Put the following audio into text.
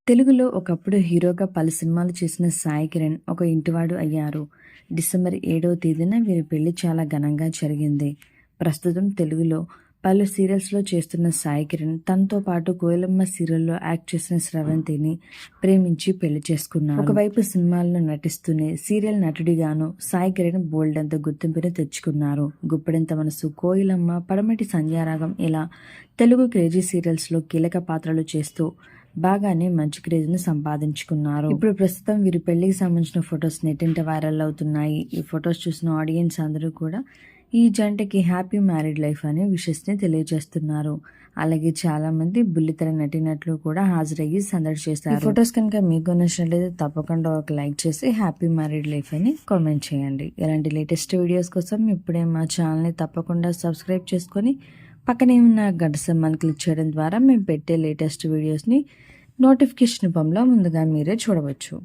తెలుగులో ఒకప్పుడు హీరోగా పలు సినిమాలు చేసిన సాయి కిరణ్ ఒక ఇంటివాడు అయ్యారు. డిసెంబర్ 7వ తేదీన వీరి పెళ్లి చాలా ఘనంగా జరిగింది. ప్రస్తుతం తెలుగులో పలు సీరియల్స్లో చేస్తున్న సాయి కిరణ్ తనతో పాటు కోయిలమ్మ సీరియల్లో యాక్ట్ చేసిన స్రవంతిని ప్రేమించి పెళ్లి చేసుకున్నారు. ఒకవైపు సినిమాల్లో నటిస్తూనే సీరియల్ నటుడిగాను సాయి కిరణ్ బోల్డంత గుర్తింపుని తెచ్చుకున్నారు. గుప్పెడంత మనసు, కోయిలమ్మ, పడమటి సంధ్యారాగం ఇలా తెలుగు క్రేజీ సీరియల్స్లో కీలక పాత్రలు చేస్తూ బాగానే మంచి క్రేజ్ను సంపాదించుకున్నారు. ఇప్పుడు ప్రస్తుతం వీరి పెళ్లికి సంబంధించిన ఫొటోస్ నెట్టింట వైరల్ అవుతున్నాయి. ఈ ఫొటోస్ చూసిన ఆడియన్స్ అందరూ కూడా ఈ జంటకి హ్యాపీ మ్యారీడ్ లైఫ్ అనే విషెస్ ని తెలియజేస్తున్నారు. అలాగే చాలా మంది బుల్లితెర నటినట్లు కూడా హాజరయ్యి సందడి చేశారు. ఈ ఫొటోస్ కనుక మీకు నచ్చినట్లయితే తప్పకుండా ఒక లైక్ చేసి హ్యాపీ మ్యారీడ్ లైఫ్ అని కామెంట్ చేయండి. ఇలాంటి లేటెస్ట్ వీడియోస్ కోసం ఇప్పుడే మా ఛానల్ని తప్పకుండా సబ్స్క్రైబ్ చేసుకొని పక్కనే ఉన్న గంట సింబల్ని క్లిక్ చేయడం ద్వారా మేము పెట్టే లేటెస్ట్ వీడియోస్ని నోటిఫికేషన్ రూపంలో ముందుగా మీరే చూడవచ్చు.